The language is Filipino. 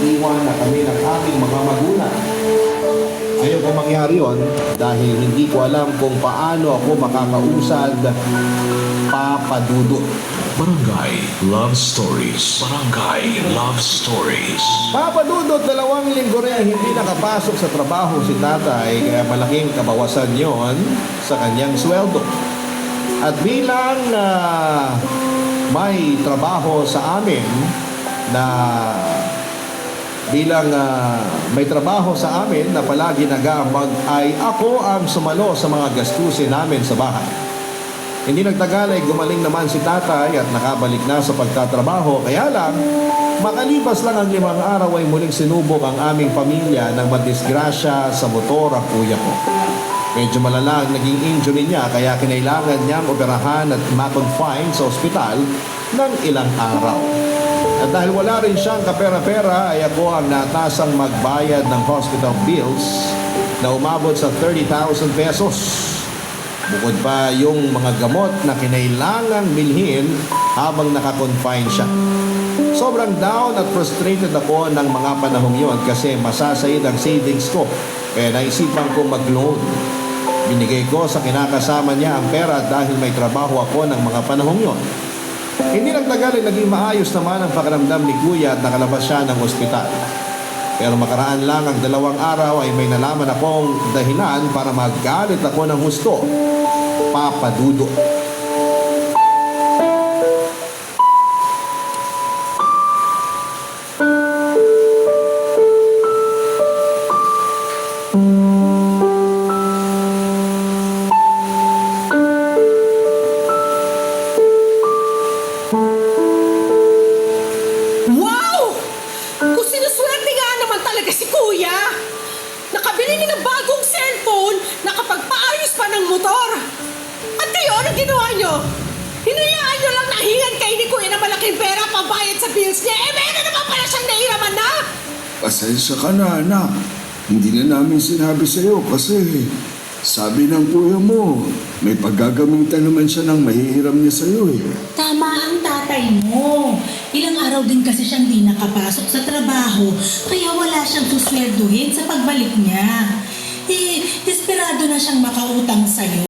iwan na kami ng aking mga magulang. Ayaw ko mangyari yon dahil hindi ko alam kung paano ako makakausad Papa Dudut. Barangay Love Stories. Barangay Love Stories. Papa Dudut, 2 linggo rin hindi nakapasok sa trabaho si tatay kaya malaking kabawasan yon sa kanyang sweldo. At bilang may trabaho sa amin na palagi nag-aambag ay ako ang sumalo sa mga gastusin namin sa bahay. Hindi nagtagal ay gumaling naman si tatay at nakabalik na sa pagtatrabaho. Kaya lang, makalipas lang ang 5 araw ay muling sinubok ang aming pamilya ng madisgrasya sa motor ang kuya ko. Medyo malala ang naging injury niya kaya kinailangan niyang operahan at ma-confine sa ospital ng ilang araw. At dahil wala rin siyang kapera-pera ay ako ang natasang magbayad ng hospital bills na umabot sa 30,000 pesos. Bukod pa yung mga gamot na kinailangang bilhin habang nakakonfine siya. Sobrang down at frustrated ako ng mga panahong yon kasi masasayid ang savings ko. Kaya naisipan kong mag-loan. Binigay ko sa kinakasama niya ang pera dahil may trabaho ako ng mga panahong yon. Hindi nagtagal ay naging maayos naman ang pakiramdam ni Kuya at nakalabas siya ng ospital. Pero makaraan lang ang 2 araw ay may nalaman akong dahilan para magalit ako ng husto. Papa Dudut. Wow! Kung sinuswerte nga naman talaga si Kuya. Nakabili niya ng bagong cellphone, nakapagpaayos pa ng motor. At kayo, anong ginawa niyo? Hinayaan niyo lang nahingan kayo ni Kuya ng malaking pera pambayad sa bills niya. Eh, meron naman pala siyang nahiraman na. Pasensya ka na, anak. Hindi na namin sinabi sa'yo kasi sabi ng kuya mo, may paggagamitan naman siya ng mahihiram niya sa'yo eh. Tama ang tatay mo. Ilang araw din kasi siyang di nakapasok sa trabaho, kaya wala siyang suswerduhin sa pagbalik niya. Eh, desperado na siyang makautang sa'yo.